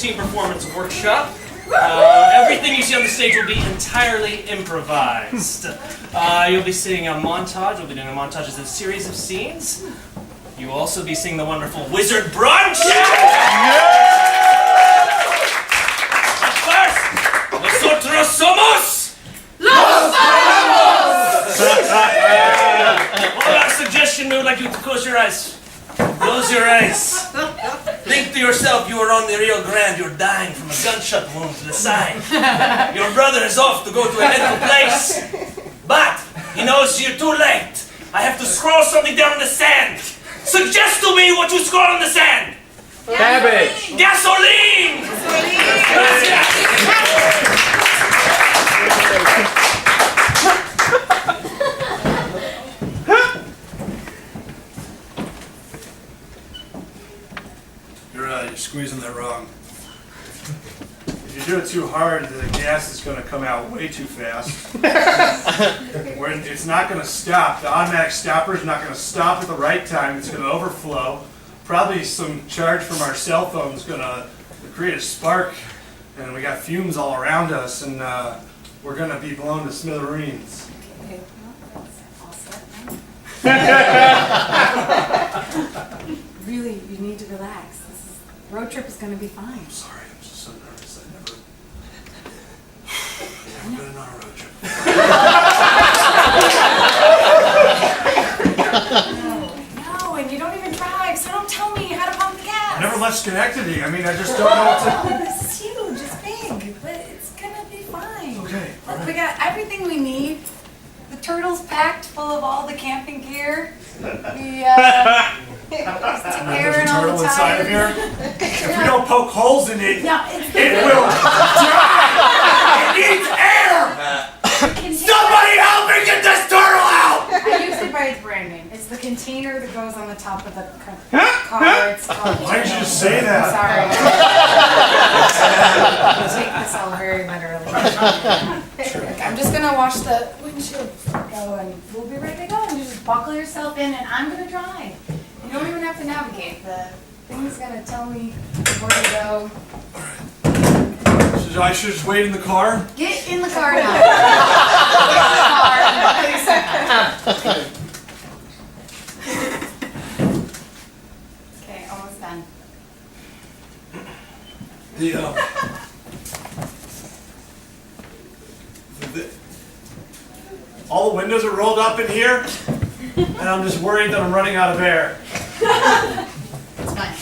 team performance workshop. Everything you see on the stage will be entirely improvised. You'll be seeing a montage. We'll be doing a montage as a series of scenes. You will also be seeing the wonderful Wizard Brunch! But first, nosotros somos... ¡Los Paramos! Our suggestion, we would like you to close your eyes. Close your eyes. Think to yourself you are on the Rio Grande. You're dying from a gunshot wound to the side. Your brother is off to go to a medical place. But he knows you're too late. I have to scroll something down in the sand. Suggest to me what you scroll on the sand. Cabbage. Gasoline. You're squeezing that wrong. If you do it too hard, the gas is going to come out way too fast. It's not going to stop. The automatic stopper is not going to stop at the right time. It's going to overflow. Probably some charge from our cell phone is going to create a spark. And we got fumes all around us, and we're going to be blown to smithereens. Okay, well, that's all set then. Really, you need to relax. Road trip is going to be fine. I'm sorry, I'm just so nervous. I've never been on a road trip. No, and you don't even drive, so don't tell me how to pump the gas. I never left Schenectady. I mean, I just don't know what to... Oh, this is huge. It's big, but it's going to be fine. Okay, all Look, right. we got everything we need. The turtle's packed full of all the camping gear. There's a turtle inside of here. If we don't poke holes in it, No, it's it will die! It needs air! Somebody help me get this turtle out! I used it by its brand name. It's the container that goes on the top of the car. It's called. Why did you just say that? Sorry. I take this all very literally. I'm just gonna wash the windshield go and we'll be ready to go. And you just buckle yourself in and I'm gonna drive. You don't even have to navigate. The thing's gonna tell me where to go. So I should just wait in the car? Get in the car now. Okay, almost done. All the windows are rolled up in here, and I'm just worried that I'm running out of air. It's fine.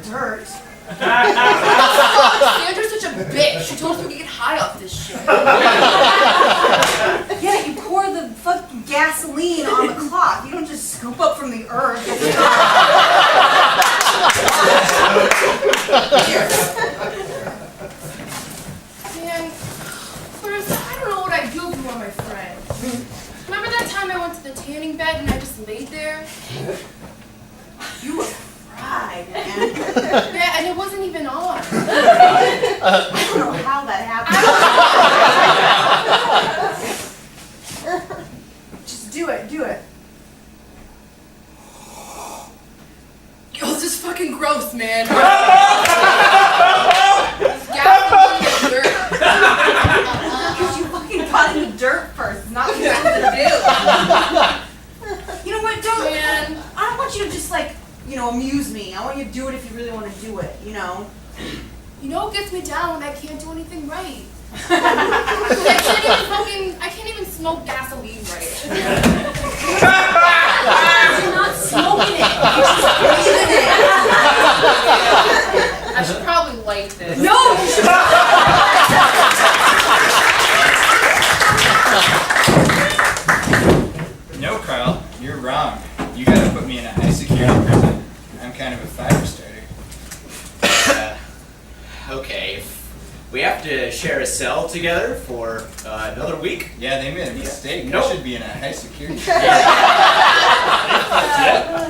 Dirt. Sandra's such a bitch. She told us we could get high off this shit. Yeah, you pour the fucking gasoline on the cloth. You don't just scoop up from the earth. Man, Clarissa, I don't know what I'd do if you were my friend. Remember that time I went to the tanning bed and I just laid there? You were fried, man. Yeah, and it wasn't even on. I don't know how that happened. Just do it, do it. It was just fucking gross, man. Gasoline and dirt. Because you fucking got in the dirt first. It's not what you have to do. You know what, don't... Man. I don't want you to just, like, you know, amuse me. I want you to do it if you really want to do it, you know? You know what gets me down when I can't do anything right? I can't even smoke gasoline right. You're not smoking it. You're just breathing it. I should probably light this. No, you should No, Carl, you're wrong. You gotta put me in a high security prison. I'm kind of a fire starter. Okay, we have to share a cell together for another week. Yeah, they made a mistake. Nope. I should be in a high security.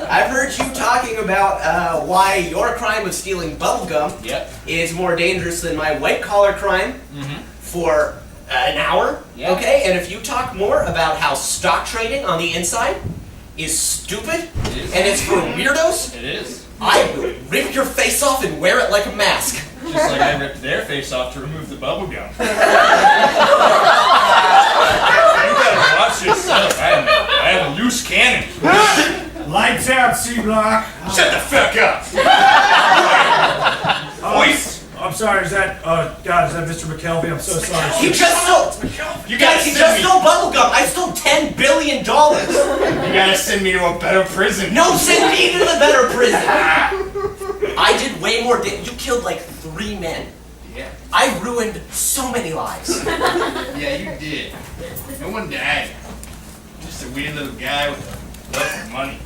I've heard you talking about why your crime of stealing bubblegum Yep. is more dangerous than my white-collar crime for an hour. Yeah. Okay, and if you talk more about how stock trading on the inside is stupid It is. and it's for weirdos, It is. I will rip your face off and wear it like a mask. Just like I ripped their face off to remove the bubble gum. You gotta watch yourself. I have a loose cannon. Lights out, C-Block. Shut the fuck up. Voice. I'm sorry, is that, God, is that Mr. McKelvey? I'm so sorry. He just stole. You gotta Guys, he send just me. stole bubblegum. I stole $10 billion. You gotta send me to a better prison. No, send me to the better prison. I did way more. You killed like 3 men. Yeah. I ruined so many lives. Yeah, you did. No one died. Just a weird little guy with a wealth of money.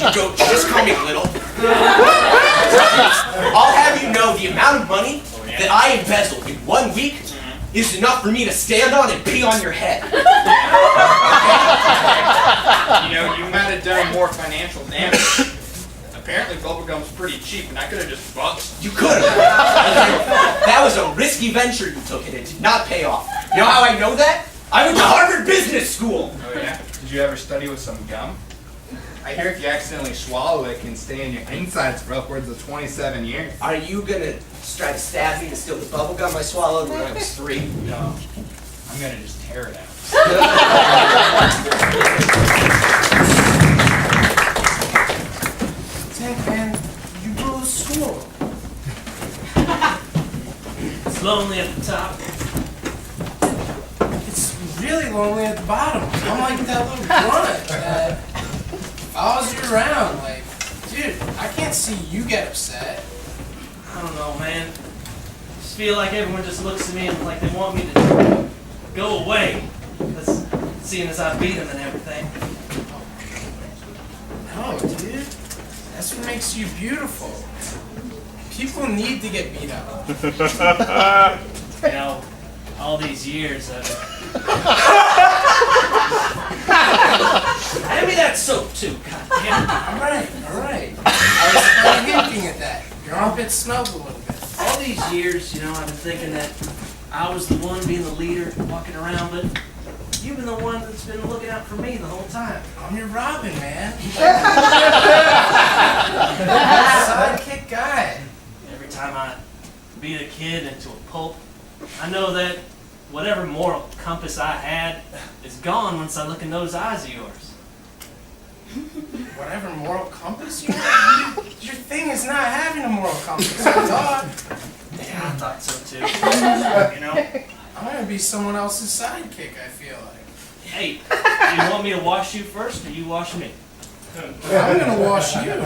You go, just call me little. I'll have you know the amount of money that I embezzled in 1 week is enough for me to stand on and pee on your head. You know, you might have done more financial damage. Apparently bubblegum's pretty cheap and I could have just bust. You could have. That was a risky venture you took and it did not pay off. You know how I know that? I went to Harvard Business School. Oh yeah? Did you ever study with some gum? I hear if you accidentally swallow it, it can stay in your insides for upwards of 27 years. Are you gonna try to stab me to steal the bubblegum I swallowed when I was 3? No. I'm gonna just tear it out. Tank, man, you blew the school. It's lonely at the top. It's really lonely at the bottom. I'm like that little grunt that follows you around. Like, dude, I can't see you get upset. I don't know, man. I just feel like everyone just looks at me and like they want me to go away. Because seeing as I beat them and everything. No, dude. That's what makes you beautiful. People need to get beat up. You know, all these years of it. Maybe that's soap too, goddamn. Alright. I was kind of hinting at that. Your armpit smells a little bit. All these years, you know, I've been thinking that I was the one being the leader, walking around, but you've been the one that's been looking out for me the whole time. I'm your Robin, man. Sidekick guy. Every time I beat a kid into a pulp, I know that whatever moral compass I had is gone once I look in those eyes of yours. Whatever moral compass you have, your thing is not having a moral compass. I thought. Yeah, I thought so too. You know? I'm gonna be someone else's sidekick, I feel like. Hey, do you want me to wash you first, or you wash me? I'm gonna wash you.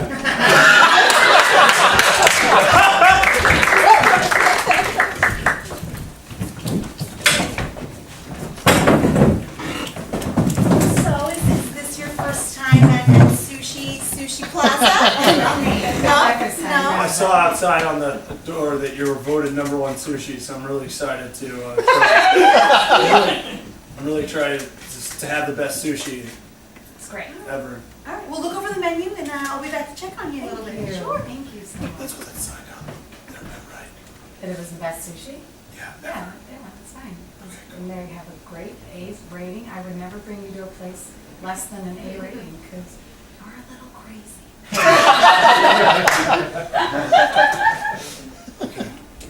So is this your first time at Sushi Plaza? I saw outside on the door that you were voted #1 sushi, so I'm really excited to try. I'm really trying to have the best sushi It's great. ever. All right, we'll look over the menu and I'll be back to check on you in a little bit. Sure. Thank you so much. That's what that sign on. They're right. That it was the best sushi? Yeah. Yeah, that's fine. And they have a great A rating. I would never bring you to a place less than an A rating because you're a little crazy.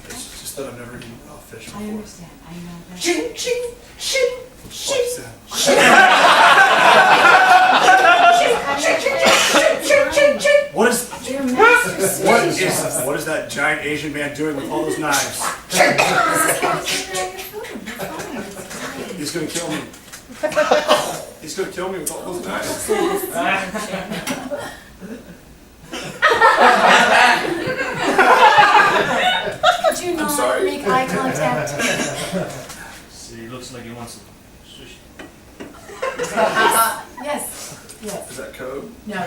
It's just that I've never eaten raw fish before. I understand. I know that. Ching, ching, ching, ching. What's that? What is You're a master sushi. what is that giant Asian man doing with all those knives? He's gonna kill me. He's gonna kill me with all those knives. Could you not make eye contact? See, he looks like he wants some sushi. Yes. Yes. Is that code? No.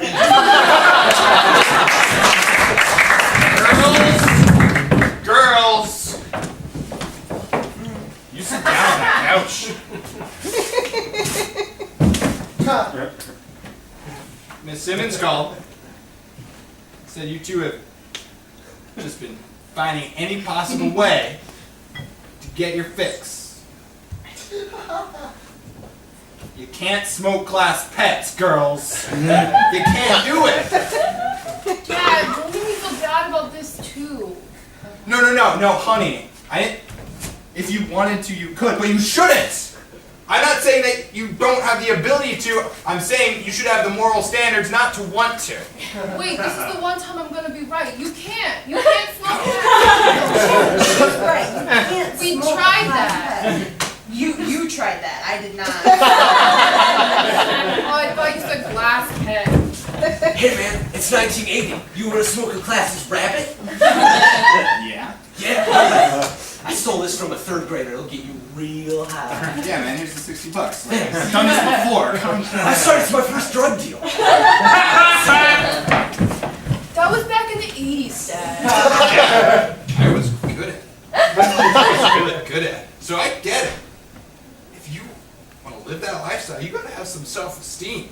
Girls! You sit down on that couch. Miss Simmons called. Said you two have just been finding any possible way to get your fix. You can't smoke class pets, girls. You can't do it. Dad, don't make me feel bad about this too. No, honey. If you wanted to, you could, but you shouldn't. I'm not saying that you don't have the ability to. I'm saying you should have the moral standards not to want to. Wait, this is the one time I'm gonna be right. You can't smoke that. She's right. You can't We smoke tried class that. pet. You tried that. I did not. Oh, I thought you said glass pet. Hey man, it's 1980. You wanna smoke a class's rabbit? Yeah. Yeah. I stole this from a third grader. It'll get you real high. Yeah, man. Here's the $60. I've done this before. I'm sorry, it's my first drug deal. That was back in the 80s, Dad. I was good at it. I was really good at it. So I get it. If you want to live that lifestyle, you gotta have some self-esteem.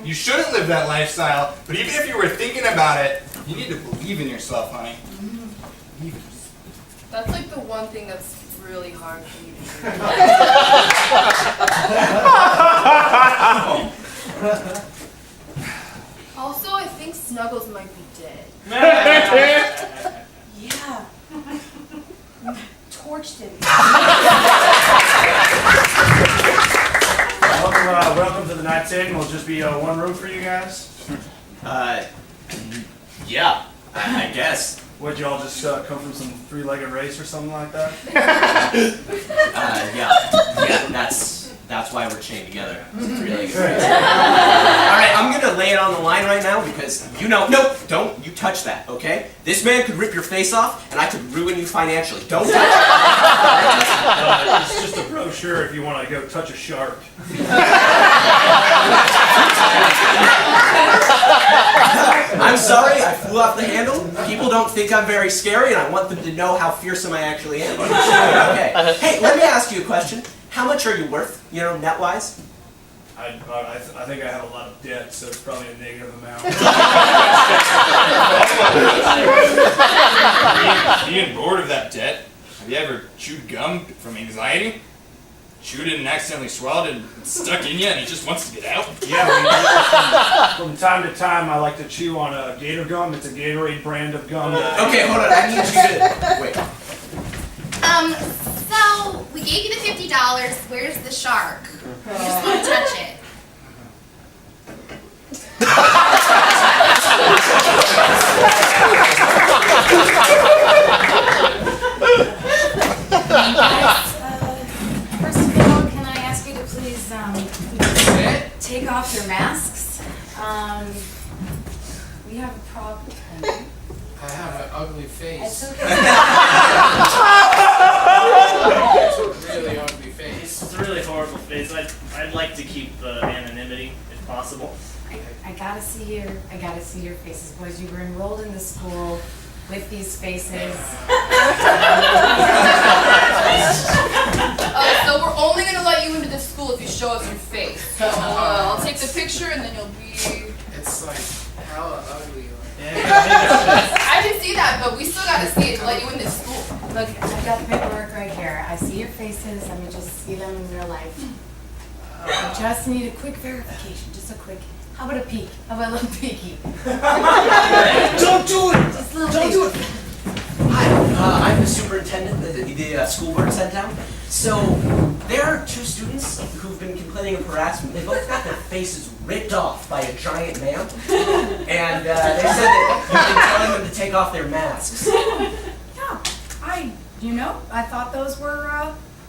You shouldn't live that lifestyle, but even if you were thinking about it, you need to believe in yourself, honey. Believe in yourself. That's like the one thing that's really hard for me to do. Also, I think Snuggles might be dead. Yeah. Torched him. Welcome to the night's inn. Will just be one room for you guys. Yeah, I guess. Would you all just come from some three-legged race or something like that? Yeah, that's why we're chained together. Really good. Alright, I'm gonna lay it on the line right now because nope, don't you touch that, okay? This man could rip your face off and I could ruin you financially. Don't touch it. It's just a brochure if you want to go touch a shark. I'm sorry, I flew off the handle. People don't think I'm very scary and I want them to know how fearsome I actually am. Okay. Hey, let me ask you a question. How much are you worth, net-wise? I think I have a lot of debt, so it's probably a negative amount. Being bored of that debt, have you ever chewed gum from anxiety? Chewed it and accidentally swallowed it and it's stuck in you and it just wants to get out? Yeah, from time to time I like to chew on a Gator gum. It's a Gatorade brand of gum. Okay, hold on, I need you to... Wait. So we gave you the $50. Where's the shark? We just want to touch it. First of all, can I ask you to please take off your masks? We have a problem. I have an ugly face. It's okay. It's a really ugly face. It's a really horrible face. I'd like to keep anonymity if possible. I gotta see your faces, boys. You were enrolled in the school with these faces. So we're only gonna let you into the school if you show us your face. So I'll take the picture and then you'll be... It's like hella ugly. I can see that, but we still gotta see it to let you in this school. Look, I got the paperwork right here. I see your faces. Let me just see them in real life. I just need a quick verification. Just a quick. How about a peek? How about a little peeky? Don't do it! Just a little Don't peek. do it! Hi, I'm the superintendent that the school board sent out. So, there are two students who've been complaining of harassment. They both got their faces ripped off by a giant man. And they said that you've been telling them to take off their masks. Yeah, I thought those were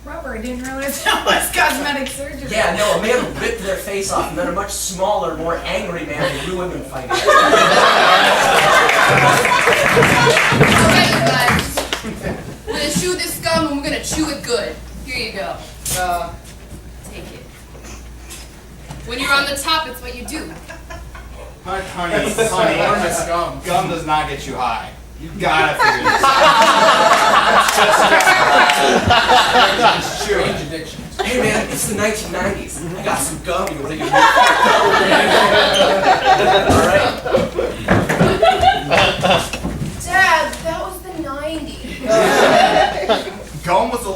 rubber. I didn't realize that was cosmetic surgery. Yeah, no, a man ripped their face off, and then a much smaller, more angry man ruined them financially. Alright, you guys. We're gonna chew this gum and we're gonna chew it good. Here you go. Take it. When you're on the top, it's what you do. Honey, Enormous gum. gum does not get you high. You gotta figure this out. Just chew Strange it. addictions. Hey man, it's the 1990s. I got some gum. You wanna give me? All right.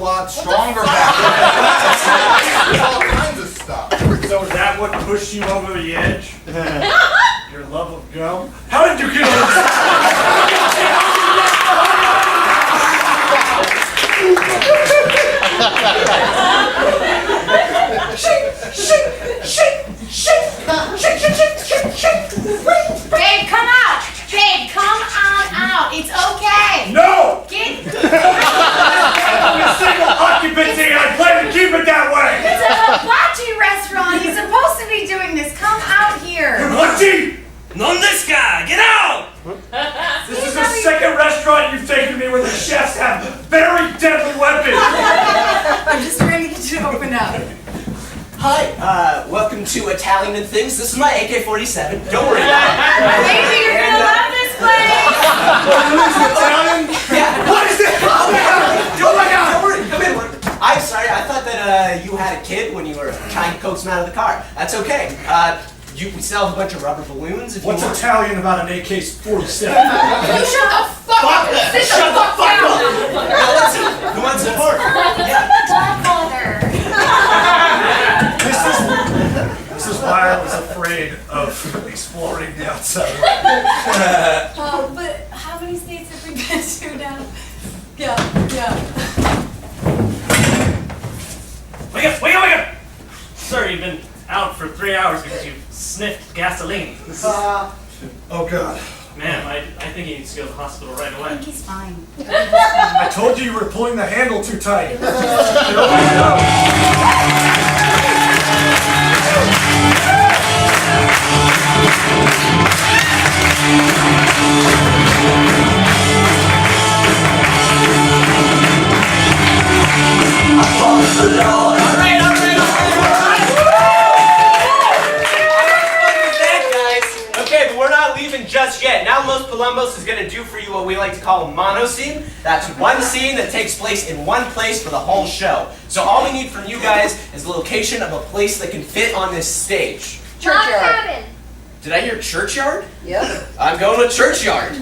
lot stronger back then. There's all kinds of stuff. So is that what pushed you over the edge? Your love of gum? How did you get over Babe, come out! Babe, come on out! It's okay! No! Get... I'm a single occupancy and I plan to keep it that way! It's a hibachi restaurant! He's supposed to be doing this! Come out here! Hibachi! Not this guy! Get out! This is the second restaurant you've taken me where the chefs have very deadly weapons! I'm just trying to get you to open up. Hi, welcome to Italian and Things. This is my AK-47. Don't worry about it. Baby, you're gonna love this place! Italian? Yeah. What is it? Oh my god! Oh my god! Don't worry, come in. I'm sorry, I thought that you had a kid when you were trying to coax him out of the car. That's okay. We still have a bunch of rubber balloons if What's you want. Italian about an AK-47? You shut the fuck up! Sit the fuck down! Now let's see. Who wants to part? Godfather! This is why I was afraid of exploring the outside. But how many states have we been to now? Yeah. Wake up! Wake up! Wake up! Sir, you've been out for 3 hours because you've sniffed gasoline. Oh god. Ma'am, I think you need to go to the hospital right I away. think he's fine. I told you were pulling the handle too tight. Okay, but we're not leaving just yet. Now Los Columbos is going to do for you what we like to call a mono scene. That's one scene that takes place in one place for the whole show. So all we need from you guys is the location of a place that can fit on this stage. Churchyard. Did I hear churchyard? Yep. I'm going with churchyard.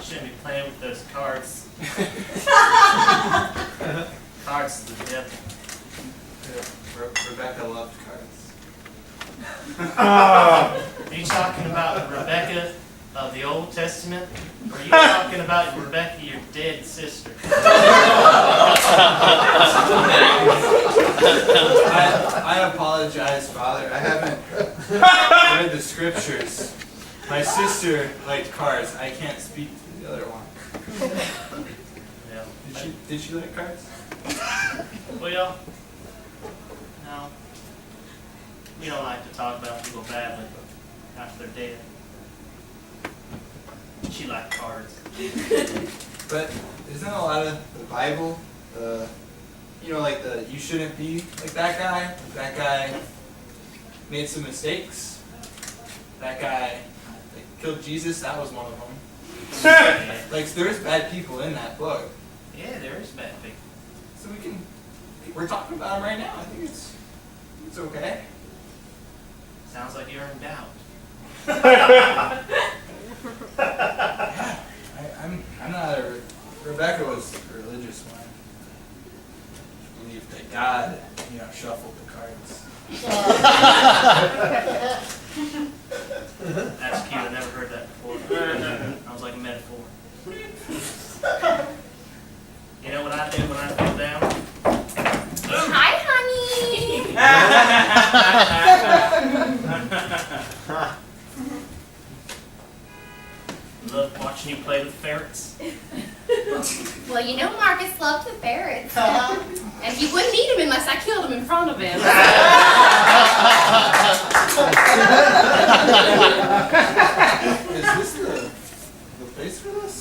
Shouldn't be playing with those cards. Cards is the devil. Rebecca loved cards. Are you talking about Rebecca of the Old Testament? Or are you talking about Rebecca, your dead sister? I apologize, Father. I haven't read the scriptures. My sister liked cards. I can't speak to the other one. Yeah. Did she like cards? Well, no. We don't like to talk about people badly after they're dead. She liked cards. But isn't a lot of the Bible, like the you shouldn't be like that guy? That guy made some mistakes. That guy killed Jesus. That was one of them. There's bad people in that book. Yeah, there is bad people. So we're talking about them right now. I think it's okay. Sounds like you're in doubt. I'm not Rebecca was a religious one. She believed that God, shuffled the cards. That's cute. I never heard that before. Sounds like a metaphor. You know what I do when I feel down? Hi, honey. Love watching you play with ferrets. Well, you know Marcus loved the ferrets. And he wouldn't eat them unless I killed him in front of him. Is this the place for this?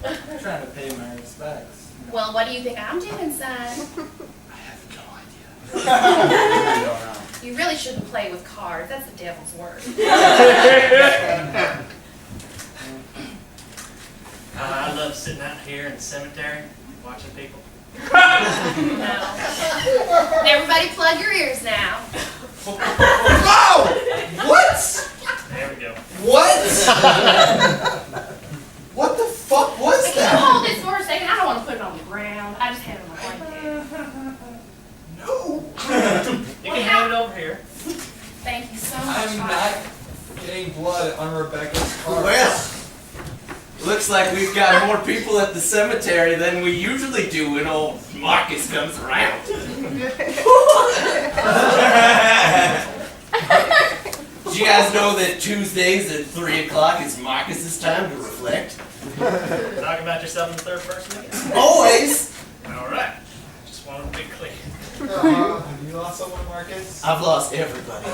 I'm trying to pay my respects. Well, what do you think I'm doing, son? I have no idea. I really don't know. You really shouldn't play with cards. That's the devil's work. I love sitting out here in the cemetery, watching people. No. Everybody plug your ears now. Wow! What? There we go. What? What the fuck was Can you that? hold this for a second? I don't want to put it on the ground. I just have it on my blanket. No. You can hand it over here. Thank you so much. I'm not getting blood on Rebecca's car. Well, looks like we've got more people at the cemetery than we usually do when old Marcus comes around. Did you guys know that Tuesdays at 3 o'clock is Marcus's time to reflect? Talk about yourself in the third person again. Always! All right. Just wanted to be clear. Have you lost someone, Marcus? I've lost everybody.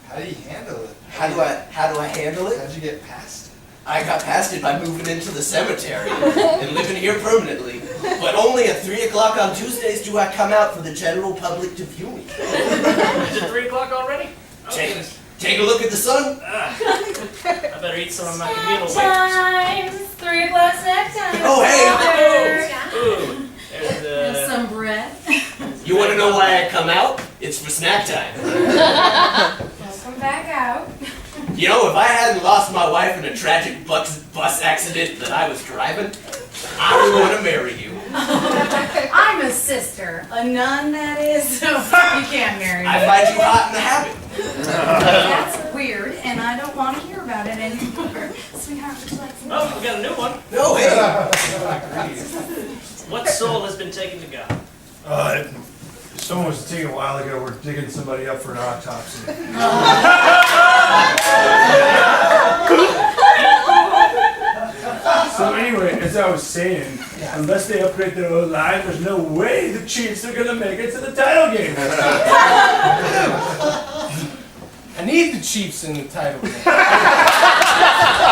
How do you handle it? How do I handle it? How'd you get past it? I got past it by moving into the cemetery and living here permanently. But only at 3 o'clock on Tuesdays do I come out for the general public to view me. Is it 3 o'clock already? Oh, goodness. Take a look at the sun. I better eat some of my communal waste. Times 3 o'clock snack time. Oh, hey. Ooh, there's And some bread. You want to know why I come out? It's for snack time. Welcome back out. You know, if I hadn't lost my wife in a tragic bus accident that I was driving, I would want to marry you. I'm a sister. A nun, that is. So you can't marry me. I find you hot in the habit. That's weird, and I don't want to hear about it anymore. Sweetheart, would you like some? Oh, we got a new one. No, hey. What soul has been taken to God? Someone was taken a while ago. We're digging somebody up for an autopsy. So anyway, as I was saying, unless they upgrade their own line, there's no way the Chiefs are gonna make it to the title game. I need the Chiefs in the title game.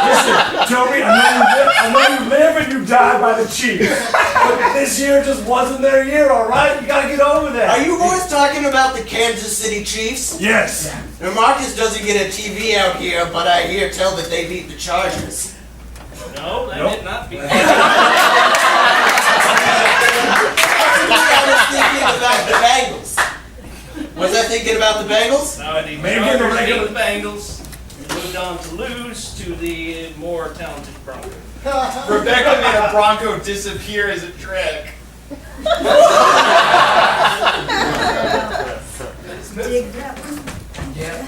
Listen, Toby, I know you live and you die by the Chiefs, but this year just wasn't their year. All right, you gotta get over that. Are you boys talking about the Kansas City Chiefs? Yes. Now, Marcus doesn't get a TV out here, but I hear tell that they beat the Chargers. No, that Nope. did not be. I was thinking about the Bengals. Was I thinking about the Bengals? No, the Maybe Chargers the regular- beat the Bengals. Moved on to lose to the more talented Broncos. Rebecca made a Bronco disappear as a trick. Dig that one. Yeah.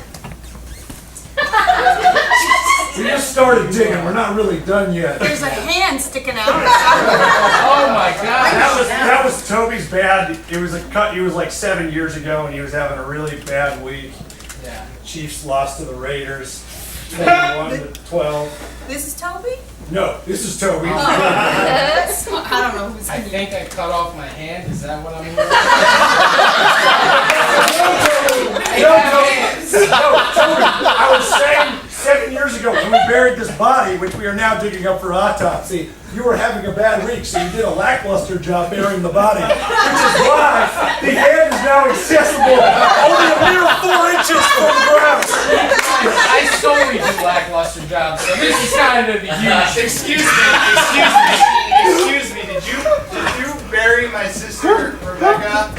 We just started digging. We're not really done yet. There's a hand sticking out. Oh my God. That was Toby's bad. It was a cut. He was like 7 years ago, and he was having a really bad week. Yeah. Chiefs lost to the Raiders, 21-12. This is Toby? No, this is Toby. I don't know who's I think I cut off my hand. Is that what I'm hearing? No, Toby. I was saying 7 years ago when we buried this body, which we are now digging up for autopsy, you were having a bad week, so you did a lackluster job burying the body, which is why the hand is now accessible only a mere 4 inches from the ground. I solely do lackluster jobs, so this is kind of the huge. Excuse me. Did you bury my sister, Rebecca?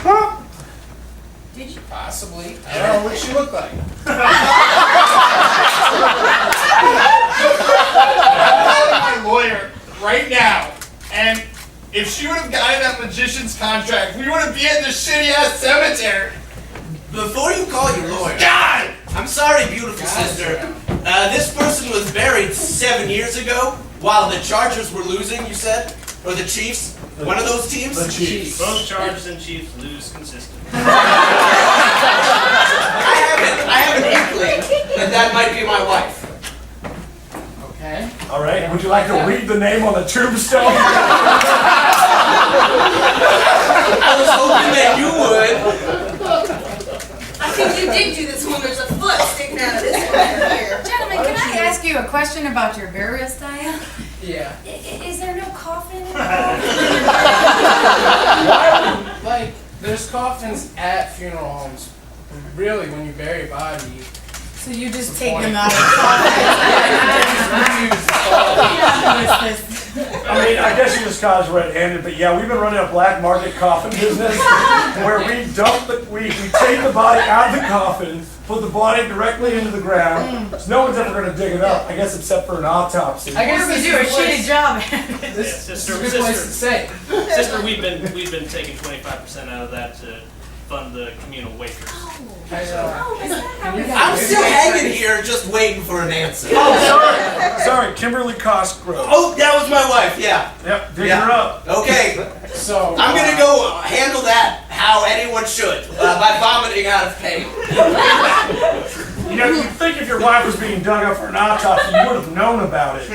Possibly. I don't know what she looked like. I'm calling my lawyer right now, and if she would have gotten that magician's contract, we wouldn't be at this shitty ass cemetery. Before you call your lawyer, God! I'm sorry, beautiful sister. This person was buried 7 years ago while the Chargers were losing, you said? Or the Chiefs? One of those teams? The Chiefs. Both Chargers and Chiefs lose consistently. I have an inkling that might be my wife. Okay. All right, would you like to read the name on the tombstone? I was hoping that you would. I think you did do this one. There's a foot sticking out of this one right here. Gentlemen, can I ask you a question about your burial style? Yeah. Is there no coffin involved? like, there's coffins at funeral homes. Really, when you bury a body, So you just The take point. them out of the I mean, I guess you just caught us red-handed, but yeah, we've been running a black market coffin business where we take the body out of the coffin, put the body directly into the ground. So no one's ever going to dig it up, I guess, except for an autopsy. I guess We this do a is a shitty place, job. this is Sister, a good place to say. sister, we've been taking 25% out of that to fund the communal wafers. I know. I'm still hanging here just waiting for an answer. Oh, sorry, Kimberly Cosgrove. Oh, that was my wife, yeah. Yep, dig Yeah. her up. Okay, So, I'm gonna go handle that how anyone should, by vomiting out of pain. You know, you'd think if your wife was being dug up for an autopsy, you would have known about it.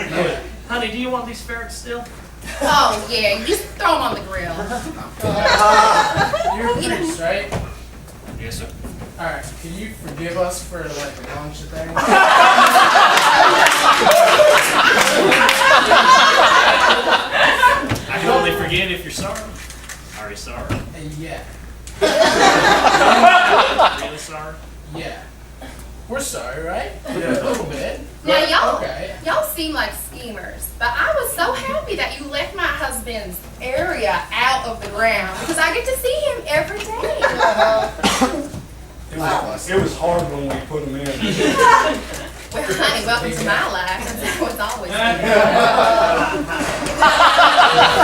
Honey, do you want these ferrets still? Oh yeah, you just throw them on the grill. you're a priest, right? Yes, sir. Alright, can you forgive us for like the lunch thing? I can only forgive if you're sorry. Are you sorry? Yeah. Really sorry? Yeah. We're sorry, right? Yeah. A little bit. Now y'all, Okay. y'all seem like schemers, but I was so happy that you left my husband's area out of the ground because I get to see him every day. It was hard when we put them in. Well, honey, welcome to my life. That's how it's always been.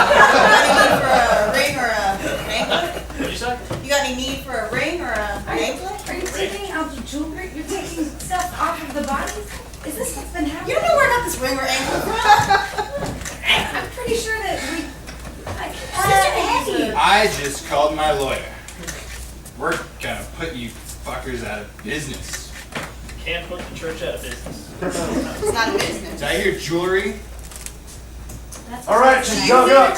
For a ring or a anklet? What'd you say? You got any need for a ring or a anklet? Are you taking out the jewelry? You're taking stuff off of the bodies? Is this what's been happening? You don't know where I got this ring or anklet from? I'm pretty sure that we. Hey. I just called my lawyer. We're gonna put you fuckers out of business. Can't put the church out of business. It's not a business. Is that your jewelry? All right, she's dug up.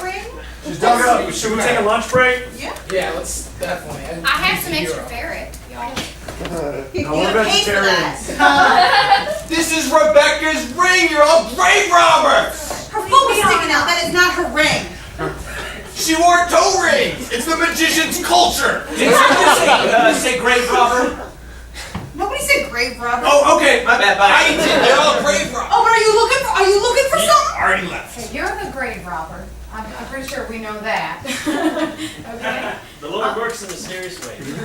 She's dug up. Should we take a lunch break? Yeah, let's definitely. I have some extra ferret, y'all. You No, we're paid for vegetarians. that. This is Rebecca's ring! You're all grave robbers! Her foot was sticking out. That is not her ring. She wore toe rings! It's the magician's culture! Did you say grave robber? Nobody said grave robber. Oh, okay, my bad, I bye. did, they're all grave robbers! Oh, but are you looking for He something? already left. Okay, you're the grave robber. I'm pretty sure we know that. Okay? The Lord works in mysterious ways. We've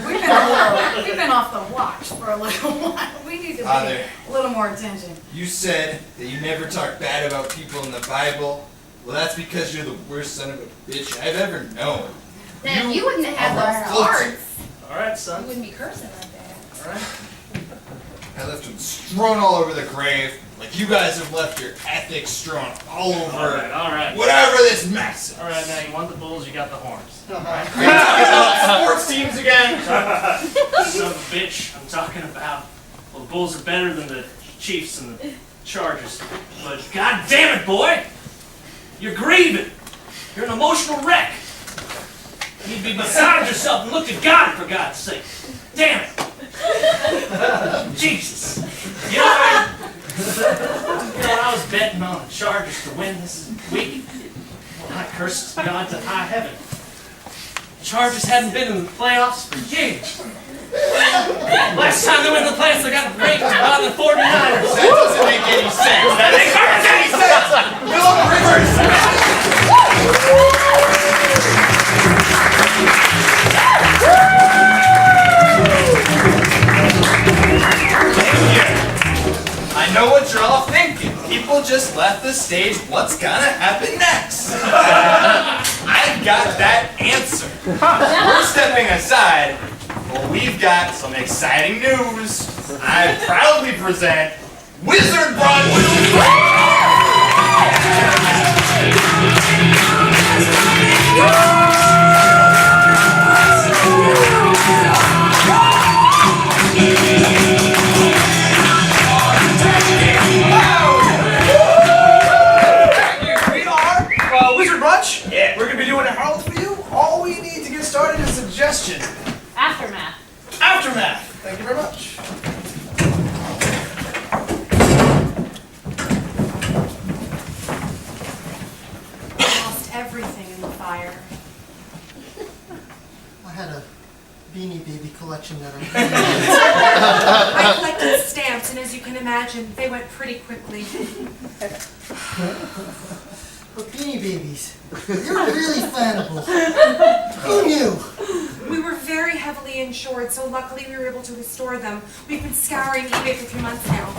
been off the watch for a little while. We need to Father. pay a little more attention. You said that you never talk bad about people in the Bible. Well, that's because you're the worst son of a bitch I've ever known. Now, if you wouldn't have had those Wow. hearts, All right, you son. wouldn't be cursing like that. All right. I left them strewn all over the grave, like you guys have left your ethics strewn all over All right. All right. whatever this mess is. All right. Now you want the bulls, you got the horns. Are you talking about sports teams again? Son of a bitch, I'm talking about. Well, the bulls are better than the Chiefs and the Chargers. But god damn it, boy! You're grieving. You're an emotional wreck. You need to be beside yourself and look to God, for God's sake. Damn it! Jesus. You know, I was betting on the Chargers to win this week. Well, I cursed God to high heaven. The Chargers hadn't been in the playoffs for years. Last time they went to the playoffs, they got raped by the 49ers. That doesn't make any sense. That makes any sense. Philip Rivers. I know what you're all thinking. People just left the stage. What's gonna happen next? I've got that answer. We're stepping aside. Well, we've got some exciting news. I proudly present Wizard We are Wizard Brunch. Yeah. We're gonna be doing a Harold for you. All we need to get started is suggestion. Aftermath. Aftermath. Thank you very much. Lost everything in the fire. Wow. collection that I I collected stamps, and as you can imagine, they went pretty quickly. But Beanie Babies, they're really flammable. Who knew? We were very heavily insured, so luckily we were able to restore them. We've been scouring eBay for 3 months now.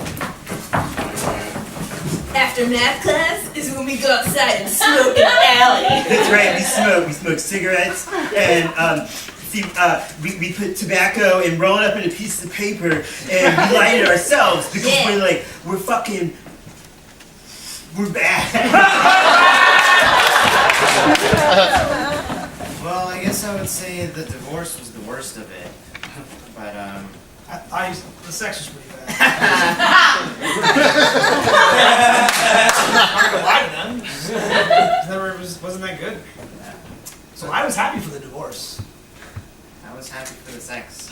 After math class is when we go outside and smoke in the alley. That's right, we smoke cigarettes, and we put tobacco and roll it up in a piece of paper, and we light it ourselves because we're bad. Well, I guess I would say the divorce was the worst of it. But, the sex was pretty bad. Hard to lie to them. Wasn't that good? So I was happy for the divorce. I was happy for the sex.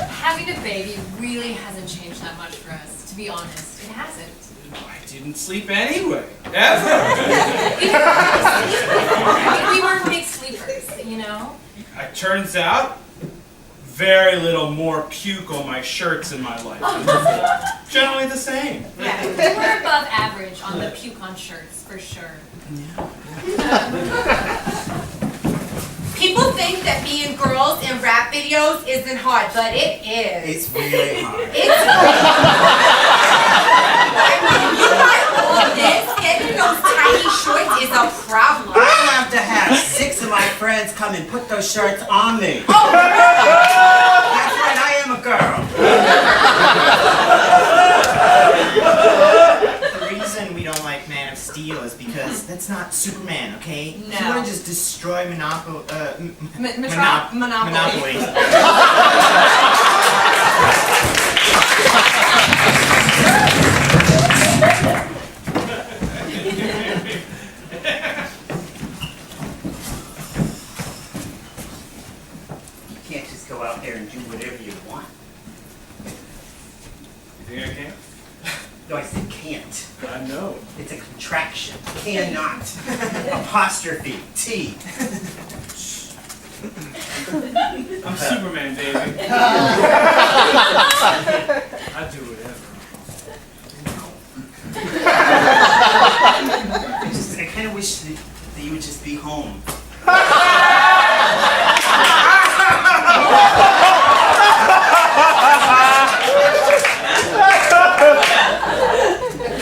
Having a baby really hasn't changed that much for us, to be honest. It hasn't. I didn't sleep anyway. Ever. We were big sleepers, you know? It turns out, very little more puke on my shirts in my life than before. Generally the same. Yeah, we're above average on the puke on shirts, for sure. People think that being girls in rap videos isn't hard, but it is. It's really hard. You got all this, getting those tiny shorts is a problem. I have to have 6 of my friends come and put those shirts on me. Oh, that's right, I am a girl. The reason we don't like Man of Steel is because that's not Superman, okay? No. If you want to just destroy Monopoly. You can't just go out there and do whatever you want. You think I can? No, I said can't. I know. It's a contraction. Cannot. Apostrophe. T. I'm Superman, baby. I do whatever. I kind of wish that you would just be home.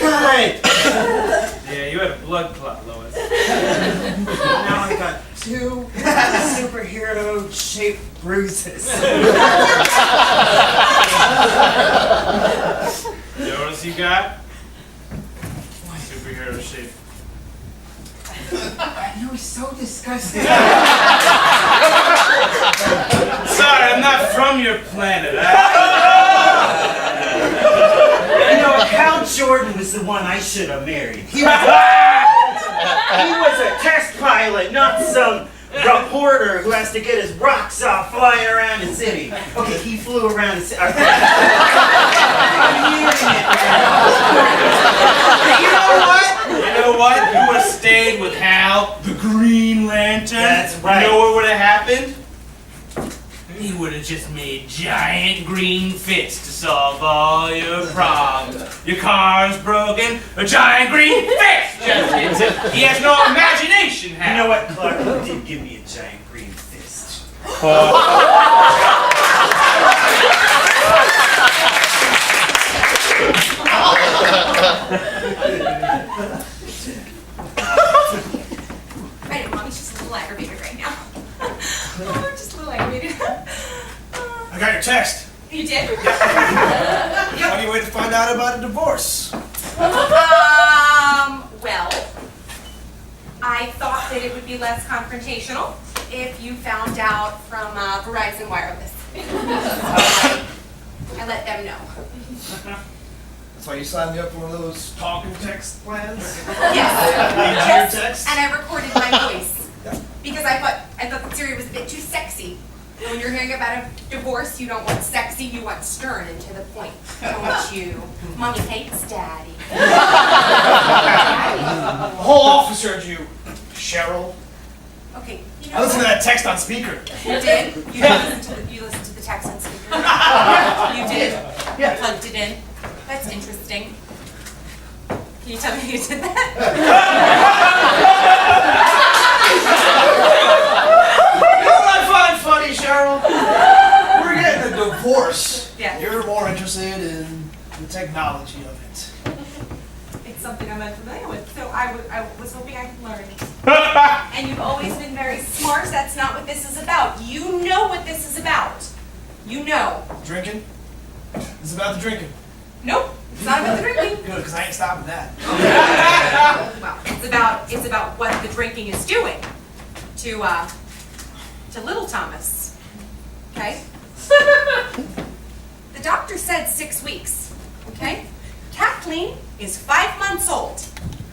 God! Yeah, you had a blood clot, Lois. Now I got 2 superhero-shaped bruises. You know what else you got? Superhero shape. You were so disgusting. Sorry, I'm not from your planet. You know, Hal Jordan was the one I should have married. He was a test pilot, not some reporter who has to get his rocks off flying around the city. Okay, he flew around the city. I'm hearing it now. You know what? You would have stayed with Hal, the Green Lantern. That's right. You know what would have happened? He would have just made giant green fists to solve all your problems. Your car's broken, a giant green fist just hits it. He has no imagination, Hal. You know what, Clark? You did give me a giant green fist. I know, Mommy's just a little aggravated right now. Oh, just a little aggravated. I got your text. You did? Funny way to find out about a divorce. Well, I thought that it would be less confrontational if you found out from Verizon Wireless. I let them know. That's why you signed me up for one of those talking text plans? Yes. Your text? And I recorded my voice because I thought the Siri was a bit too sexy. And when you're hearing about a divorce, you don't want sexy, you want stern and to the point. Don't you? Mommy hates daddy. The whole office heard you, Cheryl. Okay, I listened to that text on speaker. You did? You listened to the text on speaker? You did? Yeah. Plugged it in? That's interesting. Can you tell me who did that? You know what I find funny, Cheryl? We're getting a divorce. Yeah. You're more interested in the technology of it. It's something I'm unfamiliar with, so I was hoping I could learn. And you've always been very smart. That's not what this is about. You know what this is about. You know. Drinking? It's about the drinking. Nope. It's not about the drinking. Good, because I ain't stopping that. Well, it's about what the drinking is doing to little Thomas. Okay? The doctor said 6 weeks. Okay? Kathleen is 5 months old.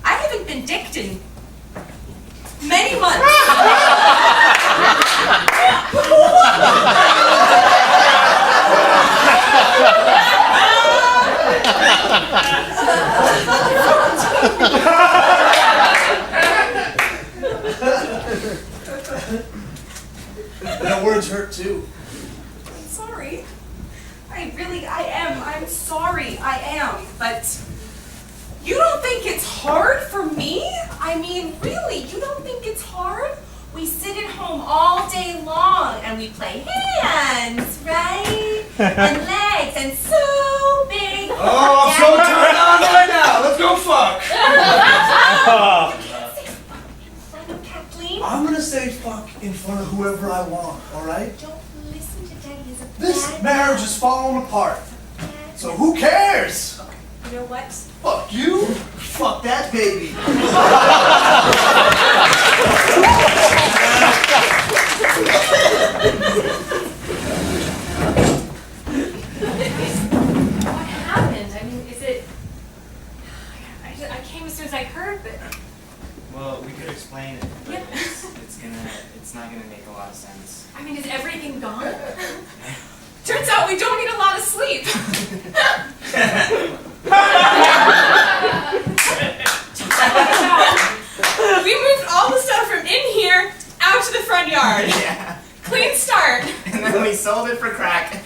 I haven't been dicked in many months. That words hurt too. I'm sorry. I am. I'm sorry. I am. But you don't think it's hard for me? I mean, really, you don't think it's hard? We sit at home all day long and we play hands, right? And legs and so big. Oh, I'm so turned on right now. Let's go fuck. Kathleen? I'm gonna say fuck in front of whoever I want, alright? Don't listen to Daddy. He's a This bad marriage guy. is falling apart. So who cares? You know what? Fuck you. Fuck that baby. What happened? I mean, is it... I came as soon as I heard, but... Well, we could explain it, but Yeah. it's not gonna make a lot of sense. I mean, is everything gone? Turns out we don't need a lot of sleep. We moved all the stuff from in here out to the front yard. Yeah. Clean start. And then we sold it for crack.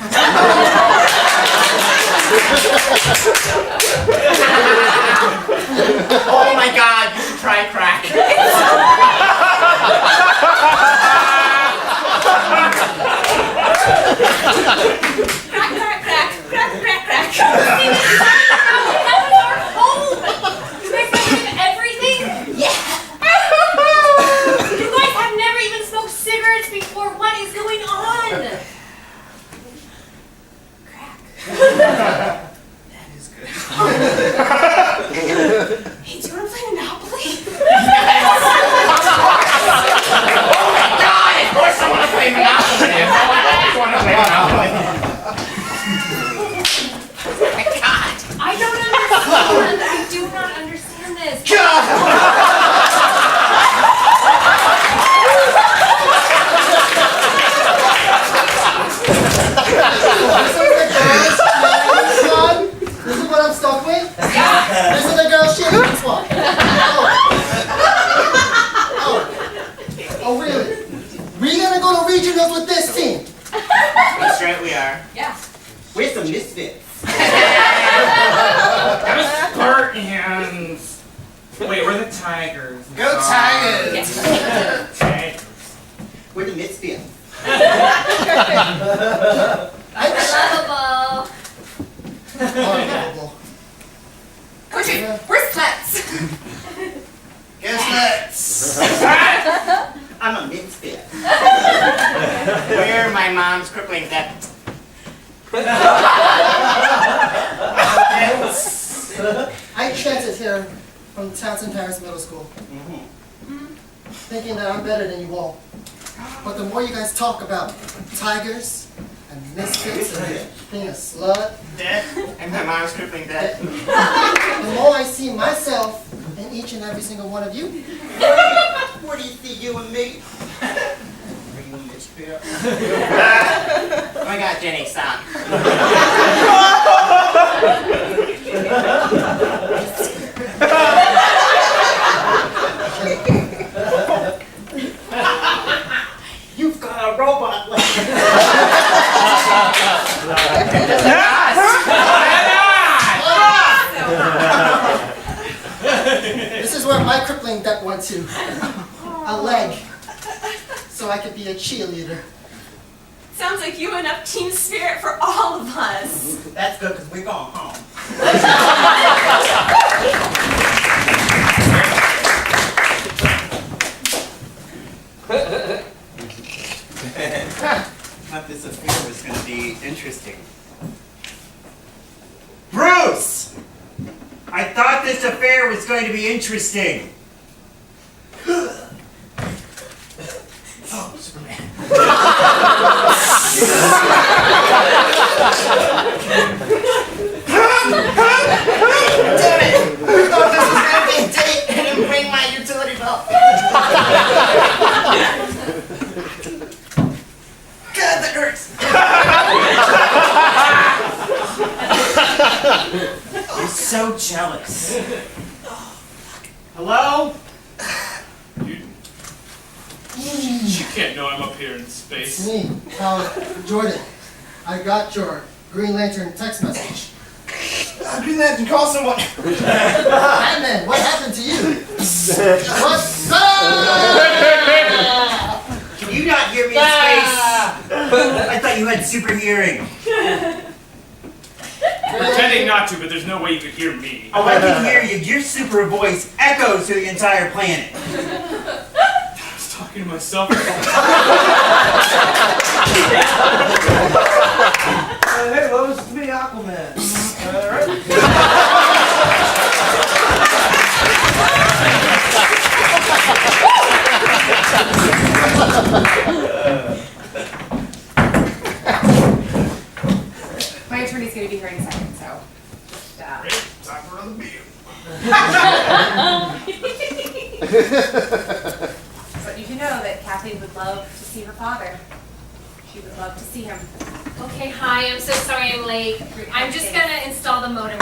Oh my god, you should try crack. Crack, crack, crack, crack, crack, crack. That was our home! You guys have done everything? Yeah. You guys have never even smoked cigarettes before. What is going on? That is good. Hey, do you want to play Monopoly? Oh my god, of course I want to play Monopoly. I want to play Monopoly. Oh my god. I don't understand. I do not understand this. This is what I'm stuck with? This is the girl shit. This one. Oh, really? We gonna go to regionals with this team? That's right, we are. Yeah. Where's the misfits? Spartans. Wait, we're the Tigers. Go Tigers! Tigers. We're the misfits. Lovable. Unbelievable. Coach, where's Let's? Guess I'm a misfit. We're my mom's crippling debt. I transferred here from Townsend Paris Middle School, thinking that I'm better than you all. But the more you guys talk about tigers and misfits and being a slut, And my mom's crippling debt. the more I see myself in each and every single one of you. Where do you see you and me? Are you a misfit? Oh my god, Jenny, stop. crippling debt went to a leg, so I could be a cheerleader. Sounds like you have enough team spirit for all of us. That's good because we're going home. Thought this affair was going to be interesting. Bruce! I thought this affair was going to be interesting. Oh, Superman. Damn it! I thought this was gonna be a date. I didn't bring my utility belt. God, that hurts. You're so jealous. Hello? You can't know I'm up here in space. It's me, Jordan. I got your Green Lantern text message. Green Lantern, call someone. Batman, what happened to you? What's up? Can you not hear me in space? I thought you had super hearing. Pretending not to, but there's no way you could hear me. Oh, I can hear you. Your super voice echoes through the entire planet. I was talking to myself. Hey, Lois, it's me, Aquaman. My attorney's going to be here in a second, so. Great, time for another beer. But you should know that Kathy would love to see her father. She would love to see him. Okay, hi, I'm so sorry I'm late. I'm just gonna install the modem.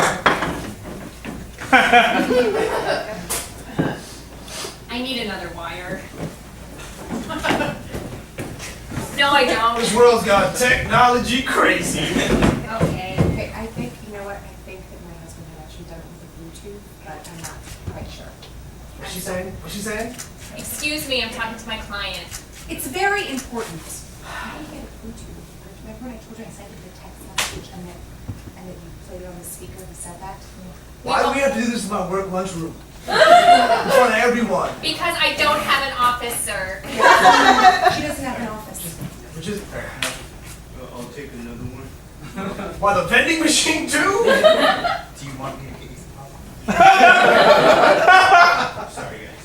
I need another wire. No, I don't. This world's got technology crazy. Okay, I think, you know what, I think that my husband had actually done it with a Bluetooth, but I'm not quite sure. What's she saying? What's she saying? Excuse me, I'm talking to my client. It's very important. How do you get a Bluetooth? Remember when I told you I sent you the text message and that you played it on the speaker and said that? Why do we have to do this in my work lunchroom? In front of everyone. Because I don't have an office, sir. She doesn't have an office. Which is I'll take another one. why the vending machine too? Do you want me to get you some popcorn? Sorry, guys.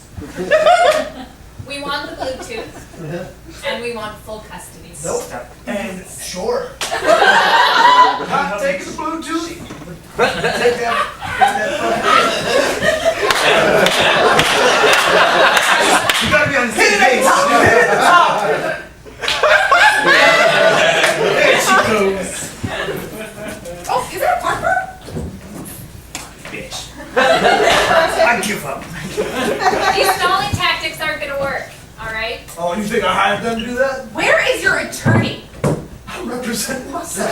We want the Bluetooth, and we want full custody. Nope. And sure. Not taking the Bluetooth. Take that. You gotta be on the same page. Hit it at the top. There she goes. Oh, is that a Parker? Bitch. I give up. These stalling tactics aren't gonna work, alright? Oh, you think I hired them to do that? Where is your attorney? I represent myself.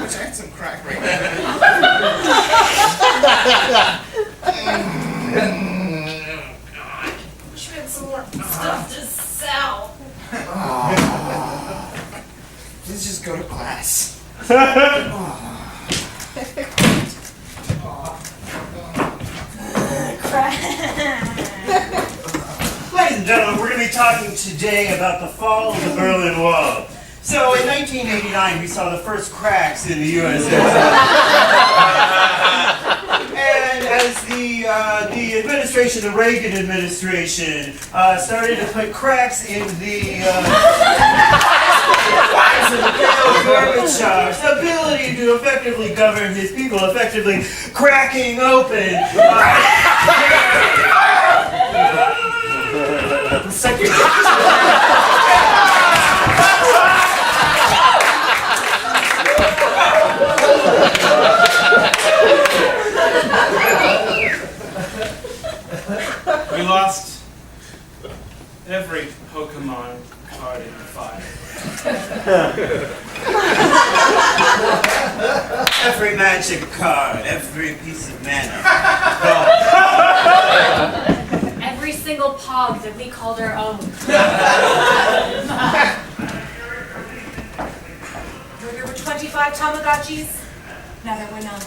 That's some crack right Wish we had some more stuff to sell. Let's just go to class. Ladies and gentlemen, we're going to be talking today about the fall of the Berlin Wall. So in 1989, we saw the first cracks in the USSR. And as the administration, the Reagan administration, started to put cracks in the Gorbachev's ability to effectively govern his people, effectively cracking open the second. We lost every Pokemon Come on, card in the fire. Every magic card, every piece of mana. Every single pog that we called our own. There were 25 Tamagotchis. Now there were none.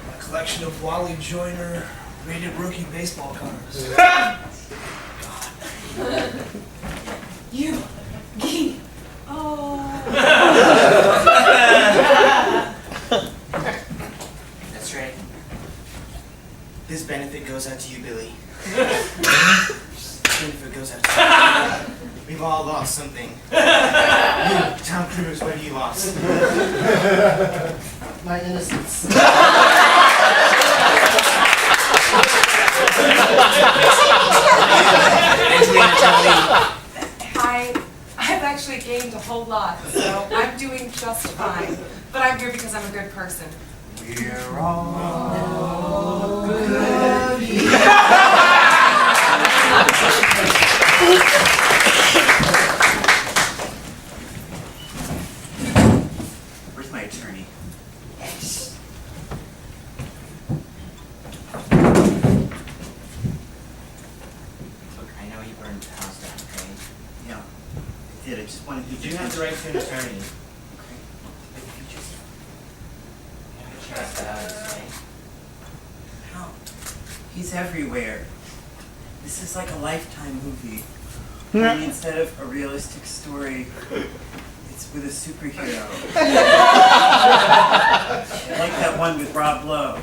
A collection of Wally Joyner rated rookie baseball cards. You, Gee. Oh. That's right. This benefit goes out to you, Billy. Benefit goes out to you. We've all lost something. You, Tom Cruise, what have you lost? My innocence. I've actually gained a whole lot, so I'm doing just fine. But I'm here because I'm a good person. We're all good here. Where's my attorney? Look, I know you burned the house down, okay? Yeah, I did. I just wanted you do have the right to an attorney. Okay. But if you just trust us, right? How? He's everywhere. This is like a Lifetime movie. Only instead of a realistic story, it's with a superhero. Like that one with Rob Lowe.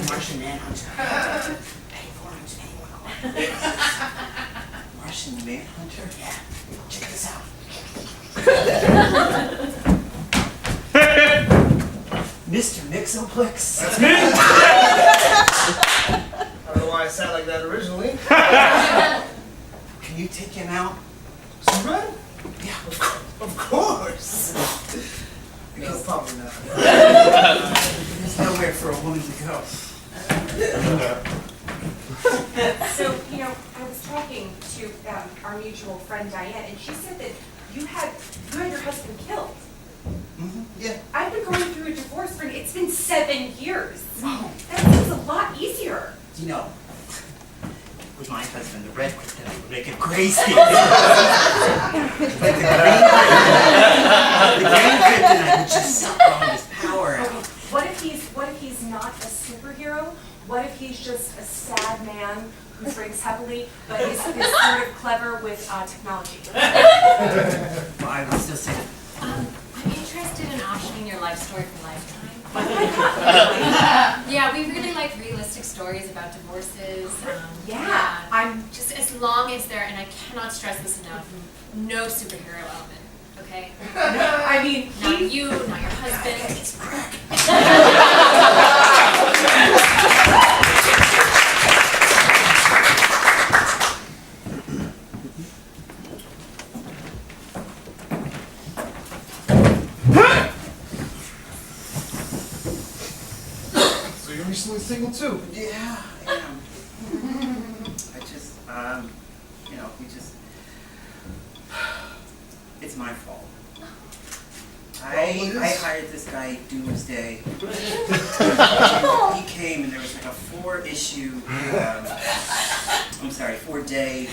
Martian Manhunter. Martian Manhunter? Yeah. Check this out. Mr. Mixoplex. That's me! I don't know why I sat like that originally. Can you take him out? Superman? Yeah, of course. No, probably not. There's nowhere for a woman to go. So, you know, I was talking to our mutual friend Diane, and she said that you had your husband killed. Mm-hmm. Yeah. I've been going through a divorce for it's been 7 years. Wow. That seems a lot easier. You know, with my husband, the red kryptonite would make him crazy. But the green kryptonite would just suck all his power out. Okay, what if he's not a superhero? What if he's just a sad man who drinks heavily, but is sort of clever with technology? Well, I would still say that. I'm interested in optioning your life story for Lifetime. Yeah, we really like realistic stories about divorces. Yeah, I'm just as long as there, and I cannot stress this enough, no superhero element. Okay? I mean, not you, not your husband. It's crack. So you're recently single too? Yeah, I am. I just, you know, it's my fault. I hired this guy, Doomsday. He came and there was like a 4-issue, 4-day.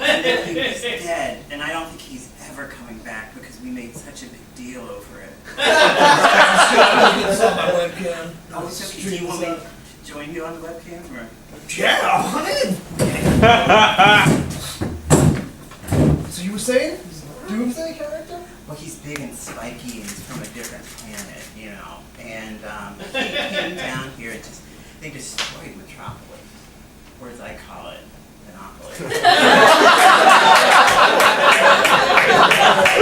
And then he was dead, and I don't think he's ever coming back because we made such a big deal over it. Oh, it's okay. Do you want me to join you on the webcam? Or? Yeah, come in. So you were saying? He's a Doomsday character? Well, he's big and spiky and he's from a different planet, you know. And he came down here and they destroyed Metropolis. Or as I call it, Monopoly. I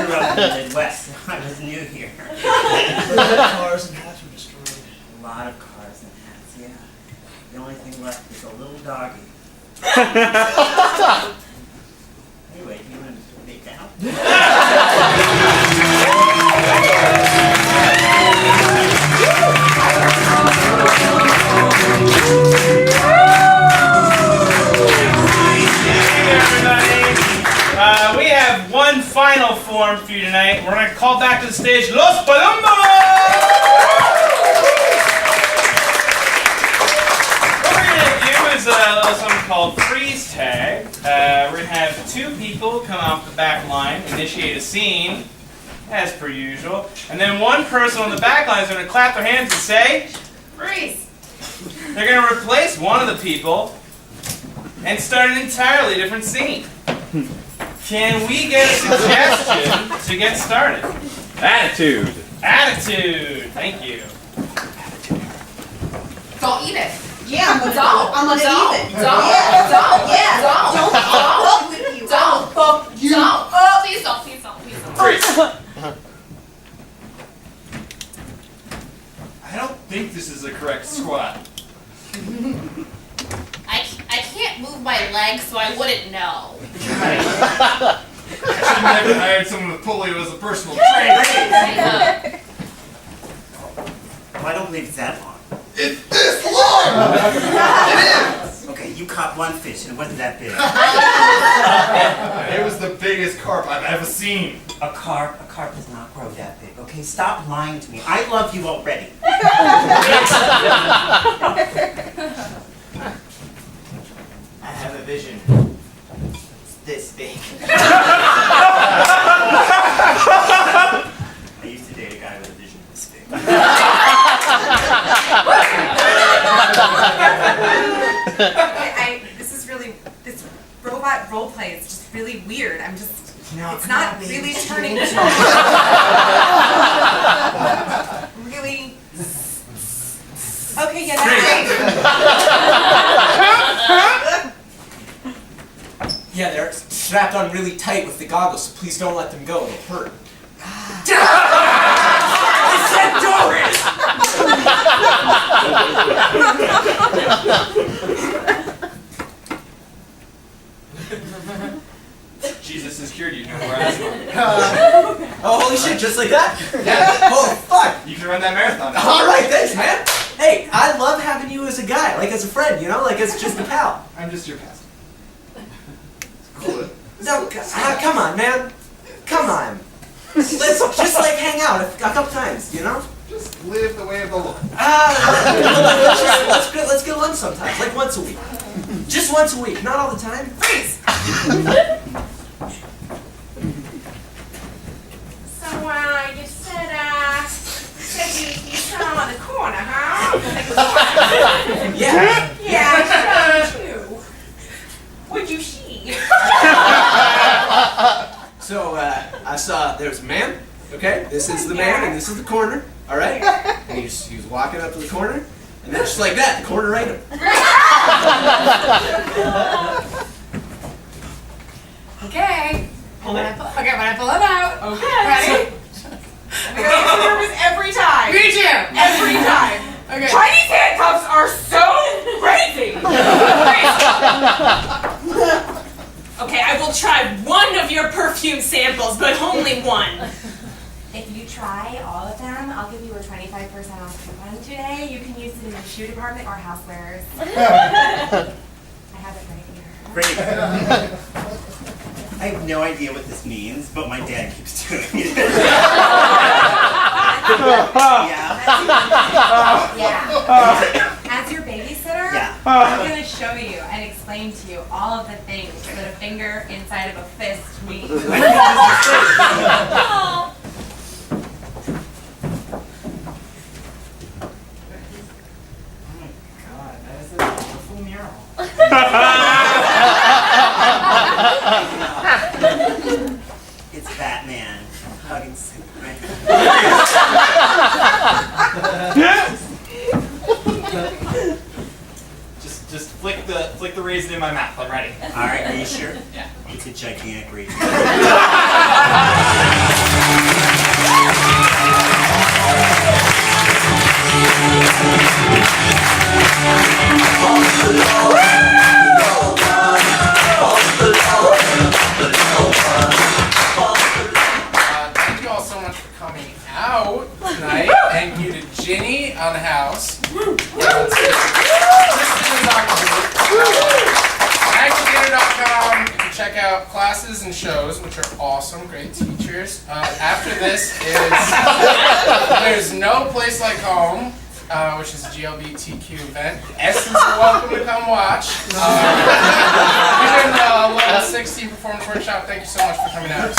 grew up in the Midwest, so I was new here. Cars and hats were destroyed. A lot of cars and hats, yeah. The only thing left is a little doggy. Anyway, We have one final form for you tonight. We're going to call back to the stage Los Palombos! What we're going to do is a little something called freeze tag. We're going to have two people come off the back line, initiate a scene, as per usual, and then one person on the back line is going to clap their hands and say, Freeze! they're going to replace one of the people and start an entirely different scene. Can we get a suggestion to get started? Attitude. Attitude. Thank you. Don't eat it. Yeah, I'm gonna eat it. Don't. Please don't. I don't think this is the correct squat. I can't move my legs, so I wouldn't know. I should never hired someone with polio as a personal trainer. I don't believe it's that long. It's this long! It is! Okay, you caught one fish and it wasn't that big. It was the biggest carp I've ever seen. A carp does not grow that big, okay? Stop lying to me. I love you already. I have a vision. It's this big. I used to date a guy with a vision this big. This robot role play is just really weird. No, it's not really turning really. Okay, yeah, that's great. Yeah, they're strapped on really tight with the goggles, so please don't let them go. It'll hurt. I Jesus has cured you. No more asthma. Oh, holy shit, just like that? Yeah. Oh, fuck. You can run that marathon. All right, thanks, man. Hey, I love having you as a guy, like as a friend, you know, like as just a pal. I'm just your pastor. Cool. No, come on, man. Come on. Let's just like hang out a couple times, you know? Just live the way of the Lord. Let's go lunch sometimes, like once a week. Just once a week, not all the time. Freeze! So, you said you saw him on the corner, huh? Yeah. Yeah, you. What'd you see? So, I saw there was a man, okay? This is the man, and this is the corner, all right? And he was walking up to the corner, and then just like that, the corner right him. Okay. When I pull it out. Okay. Ready? I'm gonna get nervous every time. Me too. Every time. Okay. Chinese handcuffs are so crazy. Okay, I will try one of your perfume samples, but only one. If you try all of them, I'll give you a 25% off coupon today. You can use it in the shoe department or housewares. I have it right here. Great. I have no idea what this means, but my dad keeps doing it. Yeah. As your babysitter, Yeah. I'm going to show you and explain to you all of the things that a finger inside of a fist means. It's Batman hugging Superman. Just flick the raisin in my mouth. I'm ready. All right, are you sure? Yeah. It's a gigantic raisin. which are awesome, great teachers. After this is There's No Place Like Home, which is a GLBTQ event. Essence are welcome to come watch. We're doing the Level 16 Performance Workshop. Thank you so much for coming out.